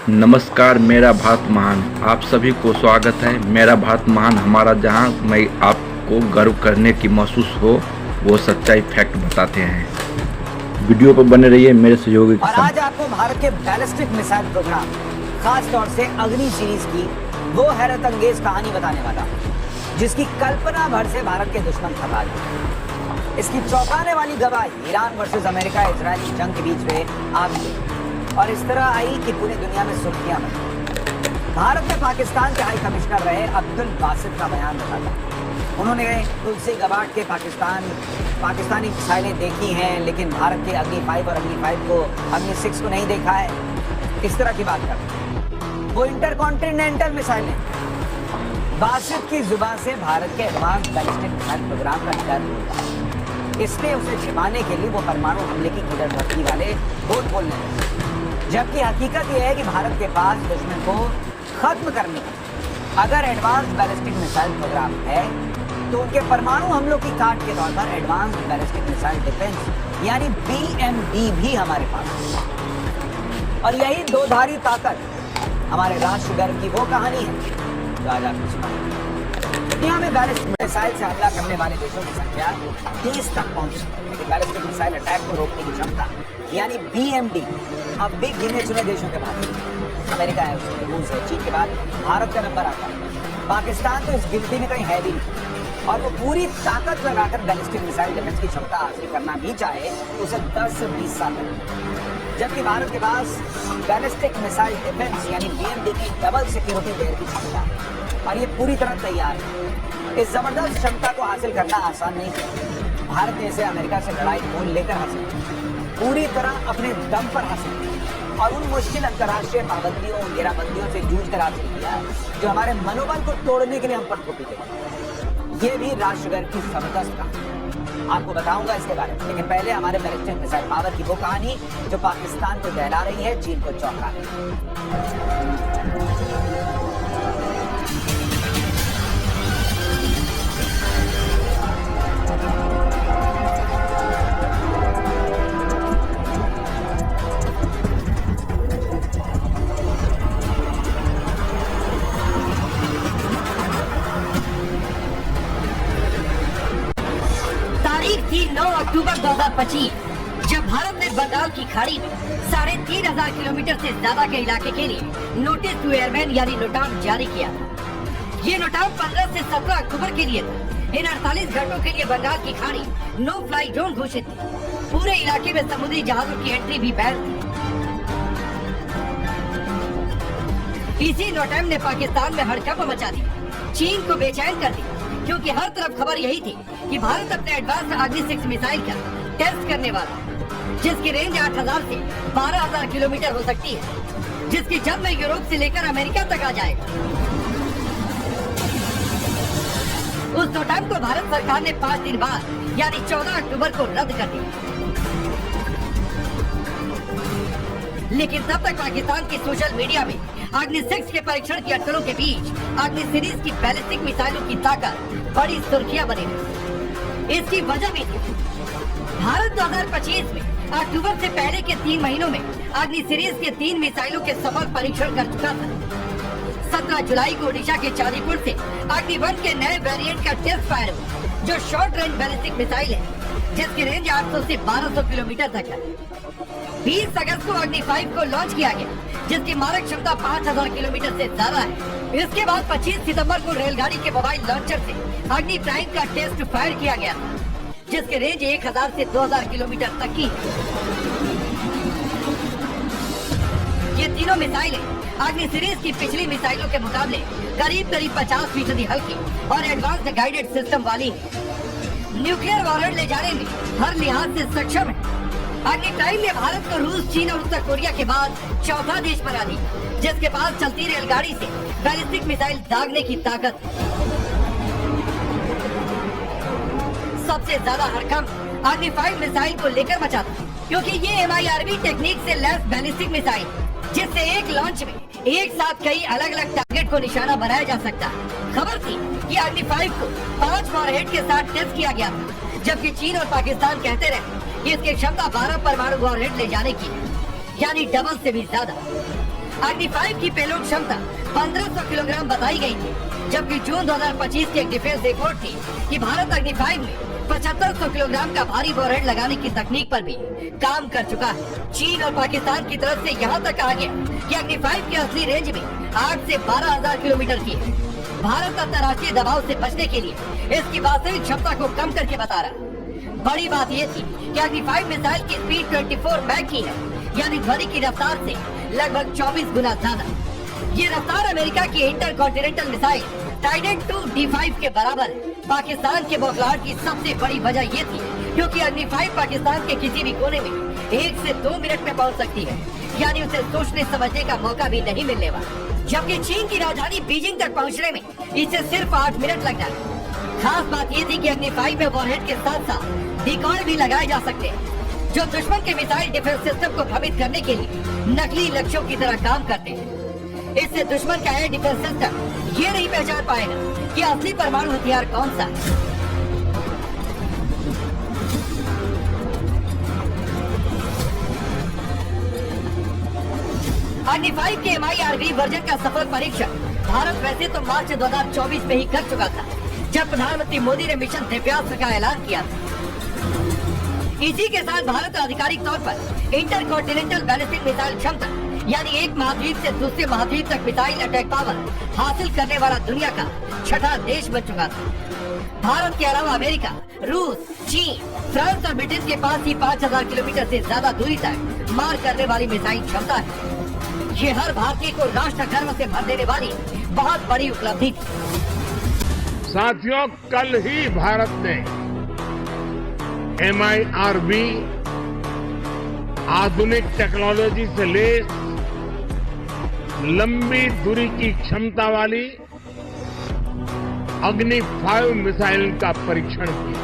नमस्कार। मेरा भारत महान आप सभी को स्वागत है। मेरा भारत महान हमारा जहां मैं आपको गर्व करने की महसूस हो वो सच्चाई फैक्ट बताते हैं। वीडियो पर बने रहिए मेरे सहयोगी के और साथ। आज आपको भारत के बैलिस्टिक मिसाइल प्रोग्राम, खास तौर से अग्नि सीरीज की वो हैरत अंगेज कहानी बताने वाला हूं, जिसकी कल्पना भर से भारत के दुश्मन थका दिए। इसकी चौंकाने वाली गवाही ईरान वर्सेस अमेरिका इजरायली जंग के बीच में आ गई और इस तरह आई कि पूरी दुनिया में सुर्खियां बनी। भारत में पाकिस्तान के हाई कमिश्नर रहे अब्दुल बासित का बयान बताया। उन्होंने तुलसी गबाट के पाकिस्तानी मिसाइलें देखी हैं, लेकिन भारत के अग्नि 5 और अग्नि 5 को, अग्नि 6 को नहीं देखा है। इस तरह की बात करते वो इंटरकॉन्टिनेंटल मिसाइलें। बासित की जुबान से भारत के एडवांस बैलिस्टिक मिसाइल प्रोग्राम का डर होता, इसलिए उसे छिपाने के लिए वो परमाणु हमले की किधर वाले बोल बोलने लगे। जबकि हकीकत यह है कि भारत के पास दुश्मन को खत्म करने का अगर एडवांस बैलिस्टिक मिसाइल प्रोग्राम है तो उनके परमाणु हमलों की काट के तौर पर एडवांस बैलिस्टिक मिसाइल डिफेंस यानी BMD भी हमारे पास है। और यही दो धारी ताकत हमारे राष्ट्र गर्व की वो कहानी है जो आज आपको सुनाई। दुनिया में बैलिस्टिक मिसाइल से हमला करने वाले देशों की संख्या 30 तक पहुंची। बैलिस्टिक मिसाइल अटैक को रोकने की क्षमता यानी BMD अब भी गिने चुने देशों के बाद अमेरिका है, रूस है, चीन के बाद भारत का नंबर आता है। पाकिस्तान तो इस गिनती में कहीं है भी नहीं और वो पूरी ताकत लगाकर बैलिस्टिक मिसाइल डिफेंस की क्षमता हासिल करना भी चाहे तो उसे 10 से 20 साल लगेगा। जबकि भारत के पास बैलिस्टिक मिसाइल डिफेंस यानी BMD की डबल सिक्योरिटी लेयर की क्षमता है और ये पूरी तरह तैयार है। इस जबरदस्त क्षमता को हासिल करना आसान नहीं है। भारत ने इसे अमेरिका से लड़ाई मोल लेकर हासिल किया, पूरी तरह अपने दम पर हासिल किया और उन मुश्किल अंतर्राष्ट्रीय पाबंदियों घेराबंदियों से जूझ कर हासिल किया जो हमारे मनोबल को तोड़ने के लिए हम पर थोपी गई। ये भी राष्ट्रगर्व की जबरदस्त कहानी, आपको बताऊंगा इसके बारे में। लेकिन पहले हमारे बैलिस्टिक मिसाइल पावर की वो कहानी जो पाकिस्तान को दहला रही है, चीन को चौंका रही है। थी 9 अक्टूबर 2025 जब भारत ने बंगाल की खाड़ी में 3,500 किलोमीटर से ज्यादा के इलाके के लिए नोटिस टू एयरमैन यानी नोटाम जारी किया था। ये नोटाम 15 से 17 अक्टूबर के लिए था। इन 48 घंटों के लिए बंगाल की खाड़ी नो फ्लाई जोन घोषित थी। पूरे इलाके में समुद्री जहाजों की एंट्री भी बैन थी। इसी नोटाम ने पाकिस्तान में हड़कंप मचा दी, चीन को बेचैन कर दी, क्योंकि हर तरफ खबर यही थी कि भारत अपने एडवांस अग्नि 6 मिसाइल का टेस्ट करने वाला है, जिसकी रेंज 8,000 से 12,000 किलोमीटर हो सकती है, जिसकी जब में यूरोप से लेकर अमेरिका तक आ जाएगा। उस नोटाम को भारत सरकार ने 5 दिन बाद यानी 14 अक्टूबर को रद्द कर दिया। लेकिन तब तक पाकिस्तान की सोशल मीडिया में अग्नि 6 के परीक्षण की अटकलों के बीच अग्नि सीरीज की बैलिस्टिक मिसाइलों की ताकत बड़ी सुर्खियां बनी रही। इसकी वजह भी थी भारत 2025 में अक्टूबर से पहले के 3 महीनों में अग्नि सीरीज के 3 मिसाइलों के सफल परीक्षण कर चुका था। 17 जुलाई को ओडिशा के चांदीपुर से अग्नि 1 के नए वेरिएंट का टेस्ट फायर हुआ, जो शॉर्ट रेंज बैलिस्टिक मिसाइल है, जिसकी रेंज 800 से 1200 किलोमीटर तक है। 20 अगस्त को अग्नि 5 को लॉन्च किया गया, जिसकी मारक क्षमता 5,000 किलोमीटर से ज्यादा है। इसके बाद 25 सितंबर को रेलगाड़ी के मोबाइल लॉन्चर से अग्नि प्राइम का टेस्ट फायर किया गया, जिसकी रेंज 1,000 से 2,000 किलोमीटर तक की है। ये तीनों मिसाइलें अग्नि सीरीज की पिछली मिसाइलों के मुकाबले करीब 50% हल्की और एडवांस्ड गाइडेड सिस्टम वाली है। न्यूक्लियर वॉरहेड ले जाने में हर लिहाज से सक्षम है। अग्नि प्राइम ने भारत को रूस, चीन और उत्तर कोरिया के बाद चौथा देश बना दी, जिसके पास चलती रेलगाड़ी से बैलिस्टिक मिसाइल दागने की ताकत है। सबसे ज्यादा हड़कंप अग्नि 5 मिसाइल को लेकर मचा था, क्योंकि ये MIRV टेक्निक से लैस बैलिस्टिक मिसाइल, जिससे एक लॉन्च में एक साथ कई अलग अलग टारगेट को निशाना बनाया जा सकता है। खबर थी कि अग्नि 5 को 5 वॉरहेड के साथ टेस्ट किया गया था, जबकि चीन और पाकिस्तान कहते रहे कि इसकी क्षमता 12 परमाणु वॉरहेड ले जाने की, यानी डबल से भी ज्यादा। अग्नि 5 की पेलोड क्षमता 1500 किलोग्राम बताई गई थी, जबकि जून 2025 की एक डिफेंस रिपोर्ट थी कि भारत अग्नि 5 में 7500 किलोग्राम का भारी वॉरहेड लगाने की तकनीक पर भी काम कर चुका है। चीन और पाकिस्तान की तरफ से यहाँ तक कहा गया कि अग्नि 5 की असली रेंज में 8 से 12,000 किलोमीटर की है। भारत अंतर्राष्ट्रीय दबाव से बचने के लिए इसकी वास्तविक क्षमता को कम करके बता रहा। बड़ी बात ये थी कि अग्नि 5 मिसाइल की स्पीड 24 मैक की है, यानी ध्वनि की रफ्तार से लगभग 24 गुना ज्यादा। ये रफ्तार अमेरिका की इंटर कॉन्टिनेंटल मिसाइल टाइडेंट 2 D5 के बराबर है। पाकिस्तान के बौखलाहट की सबसे बड़ी वजह ये थी क्योंकि अग्नि 5 पाकिस्तान के किसी भी कोने में 1 से 2 मिनट में पहुंच सकती है, यानी उसे सोचने समझने का मौका भी नहीं मिलने वाला। जबकि चीन की राजधानी बीजिंग तक पहुंचने में इसे सिर्फ 8 मिनट लग जाए। खास बात ये थी कि अग्नि 5 में वॉरहेड के साथ साथ डिकॉय भी लगाए जा सकते हैं, जो दुश्मन के मिसाइल डिफेंस सिस्टम को भ्रमित करने के लिए नकली लक्ष्यों की तरह काम करते हैं। इससे दुश्मन का एयर डिफेंस सिस्टम ये नहीं पहचान पाएगा कि असली परमाणु हथियार कौन सा है। अग्नि 5 के MIRV वर्जन का सफल परीक्षण भारत वैसे तो मार्च 2024 में ही कर चुका था, जब प्रधानमंत्री मोदी ने मिशन दिव्यास्त्र का ऐलान किया था। इसी के साथ भारत आधिकारिक तौर पर इंटर कॉन्टिनेंटल बैलिस्टिक मिसाइल क्षमता, यानी एक महाद्वीप से दूसरे महाद्वीप तक मिसाइल अटैक पावर हासिल करने वाला दुनिया का छठा देश बन चुका था। भारत के अलावा अमेरिका, रूस, चीन, फ्रांस और ब्रिटेन के पास ही 5000 किलोमीटर से ज्यादा दूरी तक मार करने वाली मिसाइल क्षमता है। ये हर भारतीय को राष्ट्र गर्व से भर देने वाली बहुत बड़ी उपलब्धि थी। साथियों, कल ही भारत ने MIRV आधुनिक टेक्नोलॉजी से लैस लंबी दूरी की क्षमता वाली अग्नि 5 मिसाइल का परीक्षण किया।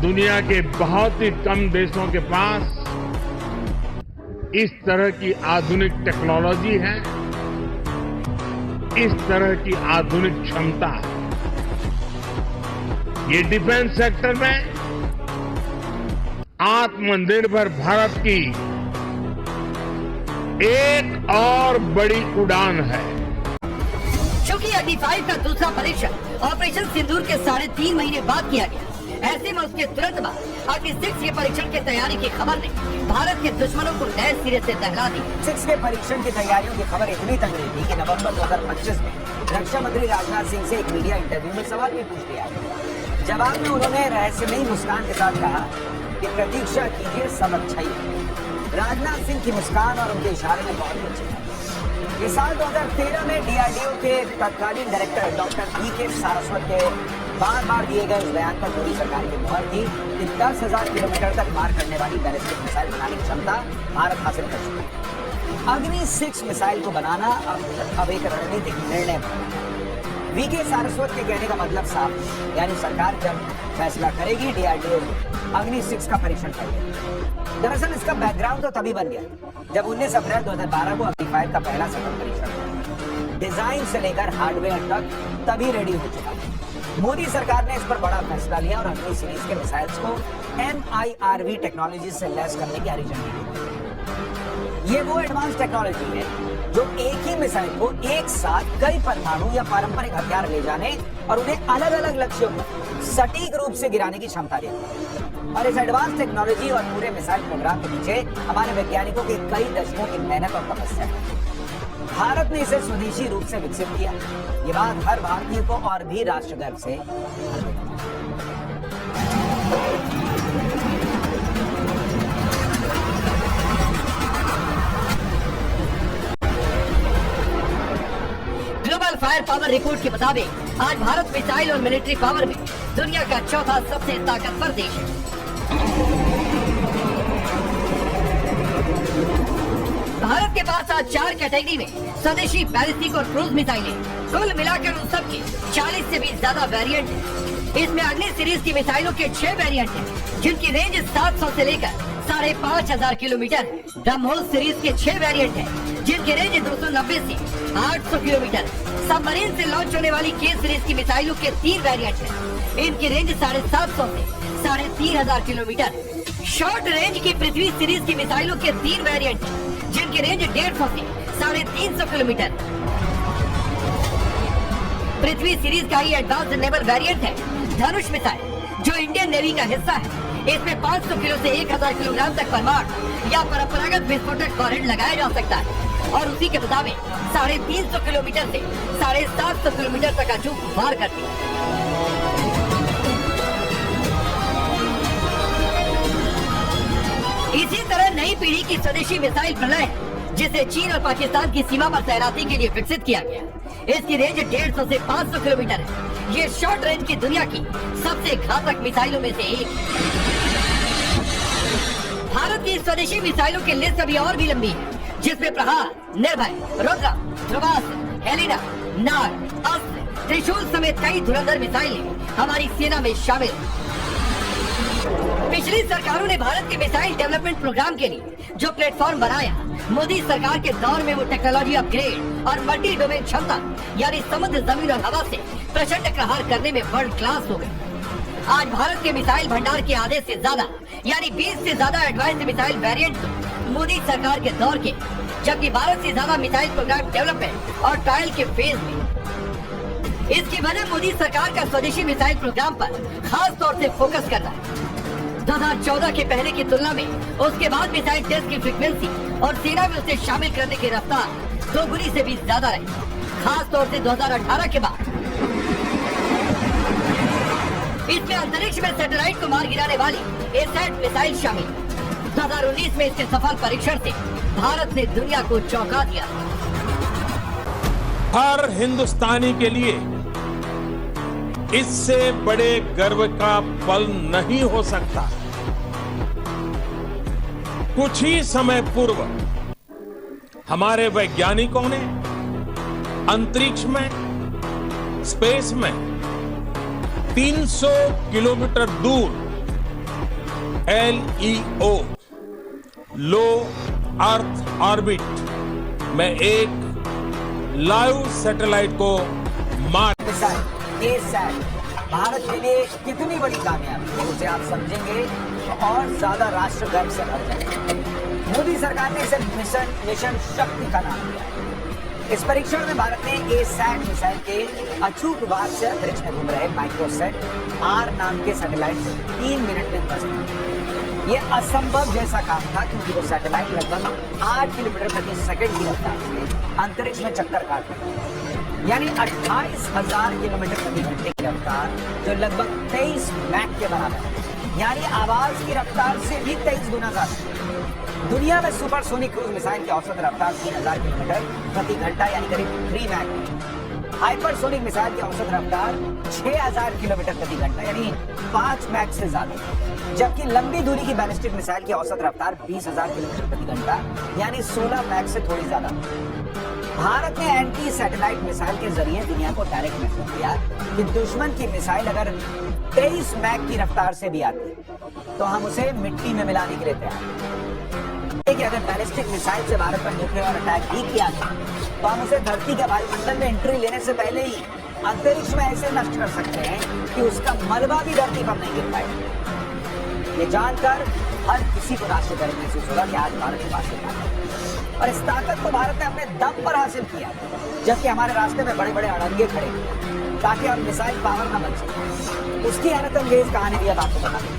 दुनिया के बहुत ही कम देशों के पास इस तरह की आधुनिक टेक्नोलॉजी है, इस तरह की आधुनिक क्षमता है। ये डिफेंस सेक्टर में आत्मनिर्भर भारत की एक और बड़ी उड़ान है। चूंकि अग्नि 5 का दूसरा परीक्षण ऑपरेशन सिंदूर के 3.5 महीने बाद किया गया, ऐसे में उसके तुरंत बाद अग्नि 6 के परीक्षण की तैयारी की खबर ने भारत के दुश्मनों को नए सिरे से दहला दी। 6 के परीक्षण की तैयारियों की खबर इतनी तगड़ी थी कि नवंबर 2025 में रक्षा मंत्री राजनाथ सिंह से एक मीडिया इंटरव्यू में सवाल भी पूछ लिया। जवाब में उन्होंने रहस्यमयी मुस्कान के साथ कहा कि प्रतीक्षा कीजिए, सब अच्छा ही है। राजनाथ सिंह की मुस्कान और उनके इशारे में बहुत कुछ है। इस साल 2013 में DRDO के तत्कालीन डायरेक्टर डॉक्टर VK सारस्वत के बार दिए गए उस बयान पर मोदी सरकार की मुहर थी कि 10,000 किलोमीटर तक मार करने वाली बैलिस्टिक मिसाइल बनाने की क्षमता भारत हासिल कर चुका है। अग्नि 6 मिसाइल को बनाना अब एक रणनीतिक निर्णय बना। VK सारस्वत के कहने का मतलब साफ है, यानी सरकार जब फैसला करेगी DRDO अग्नि 6 का परीक्षण करेगी। दरअसल इसका बैकग्राउंड तो तभी बन गया जब 19 अप्रैल 2012 को अग्नि 5 का पहला सफल परीक्षण हुआ। डिजाइन से लेकर हार्डवेयर तक तभी रेडी हो चुका था। मोदी सरकार ने इस पर बड़ा फैसला लिया और अग्नि सीरीज के मिसाइल्स को MIRV टेक्नोलॉजी से लैस करने की हरी झंडी दी। ये वो एडवांस टेक्नोलॉजी है जो एक ही मिसाइल को एक साथ कई परमाणु या पारंपरिक हथियार ले जाने और उन्हें अलग अलग लक्ष्यों पर सटीक रूप से गिराने की क्षमता देती है। और इस एडवांस टेक्नोलॉजी और पूरे मिसाइल प्रोग्राम के पीछे हमारे वैज्ञानिकों की कई दशकों की मेहनत और तपस्या है। भारत ने इसे स्वदेशी रूप से विकसित किया। ये बात हर भारतीय को और भी राष्ट्र गर्व से ग्लोबल फायर पावर रिपोर्ट के मुताबिक आज भारत मिसाइल और मिलिट्री पावर में दुनिया का चौथा सबसे ताकतवर देश है। भारत के पास आज 4 कैटेगरी में स्वदेशी बैलिस्टिक और क्रूज मिसाइलें, कुल मिलाकर उन सब के 40 से भी ज्यादा वेरिएंट हैं। इसमें अग्नि सीरीज की मिसाइलों के 6 वेरिएंट हैं, जिनकी रेंज 700 से लेकर 5,500 किलोमीटर है। ब्रह्मोस सीरीज के 6 वेरिएंट हैं, जिनकी रेंज 290 से 800 किलोमीटर। सबमरीन से लॉन्च होने वाली के सीरीज की मिसाइलों के 3 वेरिएंट हैं, इनकी रेंज 750 से 3,500 किलोमीटर। शॉर्ट रेंज की पृथ्वी सीरीज की मिसाइलों के 3 वेरिएंट हैं, जिनकी रेंज 150 से 350 किलोमीटर। पृथ्वी सीरीज का ही एडवांस नेवल वेरिएंट है धनुष मिसाइल, जो इंडियन नेवी का हिस्सा है। इसमें 500 किलो से 1000 किलोग्राम तक परमाणु या परंपरागत विस्फोटक वॉरेंट लगाया जा सकता है और उसी के मुताबिक 350 किलोमीटर से 750 किलोमीटर तक अचूक वार करती है। इसी तरह नई पीढ़ी की स्वदेशी मिसाइल प्रलय, जिसे चीन और पाकिस्तान की सीमा पर तैनाती के लिए विकसित किया गया। इसकी रेंज 150 से 500 किलोमीटर है। ये शॉर्ट रेंज की दुनिया की सबसे घातक मिसाइलों में से एक। भारत की स्वदेशी मिसाइलों की लिस्ट अभी और भी लंबी है, जिसमें प्रहार, निर्भय, रुद्र, ध्रुवास्त्र, हेलिना, नाग, अस्त्र, त्रिशूल समेत कई धुरंधर मिसाइलें हमारी सेना में शामिल हैं। पिछली सरकारों ने भारत के मिसाइल डेवलपमेंट प्रोग्राम के लिए जो प्लेटफॉर्म बनाया, मोदी सरकार के दौर में वो टेक्नोलॉजी अपग्रेड और मल्टी डोमेन क्षमता यानी समुद्र, जमीन और हवा से प्रचंड प्रहार करने में वर्ल्ड क्लास हो गई। आज भारत के मिसाइल भंडार के आधे से ज्यादा यानी 20 से ज्यादा एडवांस्ड मिसाइल वेरिएंट मोदी सरकार के दौर के, जबकि 12 से ज्यादा मिसाइल प्रोग्राम डेवलपमेंट और ट्रायल के फेज में। इसकी वजह मोदी सरकार का स्वदेशी मिसाइल प्रोग्राम पर खास तौर से फोकस करना है। 2014 के पहले की तुलना में उसके बाद मिसाइल टेस्ट की फ्रीक्वेंसी और सेना में उसे शामिल करने की रफ्तार 2 गुनी से भी ज्यादा रही, खास तौर से 2018 के बाद। इसमें अंतरिक्ष में सैटेलाइट को मार गिराने वाली एसैट मिसाइल शामिल। 2019 में इसके सफल परीक्षण से भारत ने दुनिया को चौंका दिया। हर हिंदुस्तानी के लिए इससे बड़े गर्व का पल नहीं हो सकता। कुछ ही समय पूर्व हमारे वैज्ञानिकों ने अंतरिक्ष में, स्पेस में 300 किलोमीटर दूर LEO लो अर्थ ऑर्बिट में एक लाइव सैटेलाइट को मार भारत के लिए कितनी बड़ी कामयाबी है, उसे आप समझेंगे तो और ज्यादा राष्ट्र गर्व से भर जाएगा। मोदी सरकार ने इसे मिशन शक्ति का नाम दिया। इस परीक्षण में भारत ने एसैट मिसाइल के अचूक वार से अंतरिक्ष में घूम रहे माइक्रोसेट R नाम के सैटेलाइट को 3 मिनट में ध्वस्त किया। ये असंभव जैसा काम था, क्योंकि वो सैटेलाइट लगभग 8 किलोमीटर प्रति सेकंड की रफ्तार से अंतरिक्ष में चक्कर काट रहा है, यानी 28,000 किलोमीटर प्रति घंटे की रफ्तार, जो लगभग 23 मैक के बराबर है, यानी आवाज की रफ्तार से भी 23 गुना ज्यादा। दुनिया में सुपरसोनिक क्रूज मिसाइल की औसत रफ्तार 3000 किलोमीटर प्रति घंटा यानी करीब 3 मैक। हाइपरसोनिक मिसाइल की औसत रफ्तार 6000 किलोमीटर प्रति घंटा यानी 5 मैक से ज्यादा, जबकि लंबी दूरी की बैलिस्टिक मिसाइल की औसत रफ्तार 20,000 किलोमीटर प्रति घंटा यानी 16 मैक से थोड़ी ज्यादा। भारत ने एंटी सैटेलाइट मिसाइल के जरिए दुनिया को डायरेक्ट मैसेज दिया कि दुश्मन की मिसाइल अगर 23 मैक की रफ्तार से भी आती तो हम उसे मिट्टी में मिलाने के लिए तैयार हैं। कि अगर बैलिस्टिक मिसाइल से भारत पर न्यूक्लियर अटैक भी किया गया तो हम उसे धरती के वायुमंडल में एंट्री लेने से पहले ही अंतरिक्ष में ऐसे नष्ट कर सकते हैं कि उसका मलबा भी धरती पर नहीं गिर पाएगा। ये जानकर हर किसी को राष्ट्र गर्व महसूस होगा कि आज भारत के पास ताकत, और इस ताकत को भारत ने अपने दम पर हासिल किया, जबकि हमारे रास्ते में बड़े बड़े अड़ंगे खड़े हैं ताकि हम मिसाइल पावर न बन सके। उसकी हैरतअंगेज कहानी भी अब आपको बता दें।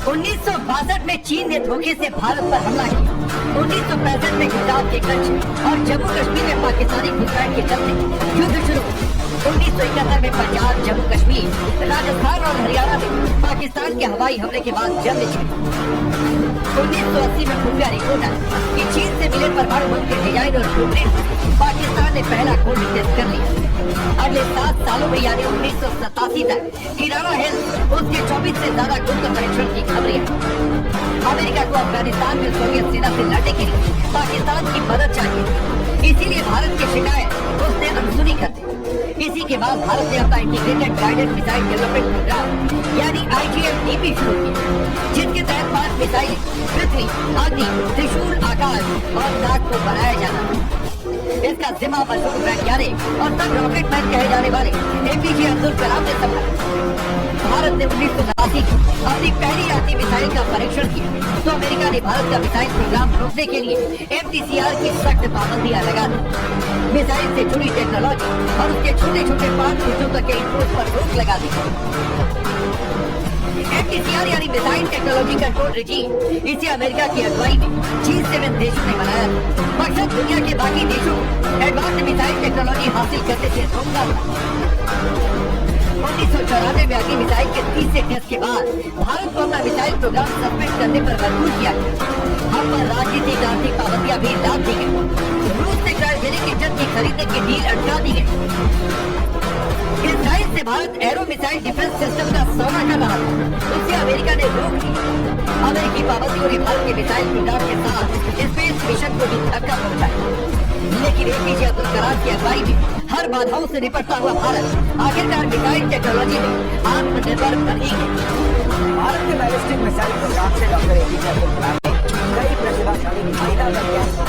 1962 में चीन ने धोखे से भारत पर हमला किया। 1965 में गुजरात के कच्छ और जम्मू कश्मीर में पाकिस्तानी घुसपैठ के चलते युद्ध शुरू। 1971 में पंजाब, जम्मू कश्मीर, राजस्थान और हरियाणा में पाकिस्तान के हवाई हमले के बाद जंग छिड़ी। 1980 में खुफिया रिपोर्ट आई कि चीन से मिले परमाणु बम के डिजाइन और ब्लूप्रिंट पाकिस्तान ने पहला कोल्ड टेस्ट कर लिया। अगले 7 सालों में यानी 1987 तक किराना हिल्स उसके 24 से ज्यादा गुप्त परीक्षण की खबरें। अमेरिका को अफगानिस्तान में सोवियत सेना से लड़ने के लिए पाकिस्तान की मदद चाहिए, इसीलिए भारत की शिकायत उसने अनसुनी कर दी। इसी के बाद भारत ने अपना integrated guided missile development programme यानी IGM-DP शुरू किया, जिसके तहत 5 मिसाइलें पृथ्वी, अग्नि, त्रिशूल, आकाश और नाग को बनाया जाना। इसका जिम्मा मशहूर वैज्ञानिक और तब रॉकेटमैन कहे जाने वाले एपीजे अब्दुल कलाम ने संभाला। भारत ने 1989 की अपनी पहली यात्री मिसाइल का परीक्षण किया तो अमेरिका ने भारत का मिसाइल प्रोग्राम रोकने के लिए MTCR की सख्त पाबंदियां लगा दी। मिसाइल से जुड़ी टेक्नोलॉजी और उसके छोटे छोटे पार्ट पुर्जों तक के इंपोर्ट पर रोक लगा दी। MTCR यानी मिसाइल टेक्नोलॉजी कंट्रोल रेजीम, इसे अमेरिका की अगुवाई में G7 देशों ने बनाया। मकसद दुनिया के बाकी देशों को एडवांस मिसाइल टेक्नोलॉजी हासिल करने से रोकना था। 1994 में अगली मिसाइल के तीसरे टेस्ट के बाद भारत को अपना मिसाइल प्रोग्राम सस्पेंड करने पर मजबूर किया गया। हम पर राजनीतिक आर्थिक पाबंदियां भी लाद दी गई। रूस से क्रायोजेनिक इंजन की खरीदने की डील अटका दी गई। इसराइल से Bharat arrow missile defence system का सौदा कर रहा था, उसे अमेरिका ने रोक दिया। अमेरिकी पाबंदियों ने भारत के मिसाइल प्रोग्राम के साथ स्पेस मिशन को भी धक्का पहुंचाया। लेकिन एपीजे अब्दुल कलाम की अगुवाई में हर बाधाओं से निपटता हुआ भारत आखिरकार मिसाइल टेक्नोलॉजी में आत्मनिर्भर बन गया। भारत के बैलिस्टिक मिसाइल प्रोग्राम से डॉक्टर एपीजे अब्दुल कलाम ने कई प्रतिभाशाली महिला वैज्ञानिकों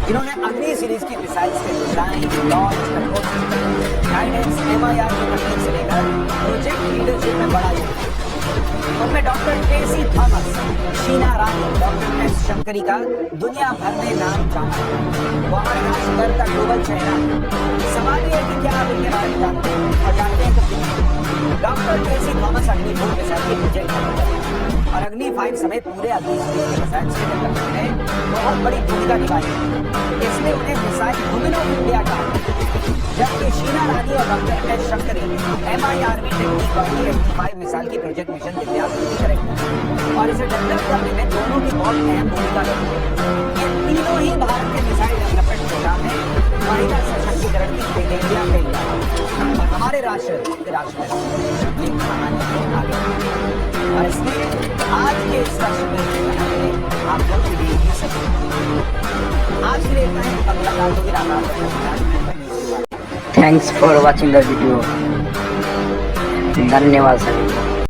जिन्होंने अग्नि सीरीज की मिसाइल के design, launch, control system, guidance, MIR की तकनीक से लेकर प्रोजेक्ट लीडरशिप में बड़ा योगदान। उनमें डॉक्टर टेसी थॉमस, शीना रानी, डॉक्टर एस शंकरी का दुनिया भर में नाम जाना है। वो महाराष्ट्र स्तर का ग्लोबल चेहरा है। सवाल ये है कि क्या आप इनके बारे में जानते हैं और जानते हैं तो क्यों? डॉक्टर टेसी थॉमस अग्नि 4 मिसाइल के प्रोजेक्ट में और अग्नि 5 समेत पूरे अग्नि सीरीज के मिसाइल के डेवलपमेंट में बहुत बड़ी भूमिका निभाई है। इसलिए उन्हें मिसाइल वुमेन ऑफ इंडिया कहा। जबकि शीना रानी और डॉक्टर एस शंकरी MIR में टेक्निक वाली X5 मिसाइल की प्रोजेक्ट मिशन दिव्यांग करेंगे और इसे डेवलप करने में दोनों की बहुत अहम भूमिका है। ये तीनों ही भारत के मिसाइल डेवलपमेंट प्रोग्राम में महिला सशक्तिकरण की पेटेंटियां कही और हमारे राष्ट्र ये कहानी आगे और इसमें आज के इस राष्ट्र आप लोग के लिए ये सब आज के लिए इतना ही। अगला काल तो Thanks for watching the video. धन्यवाद सभी।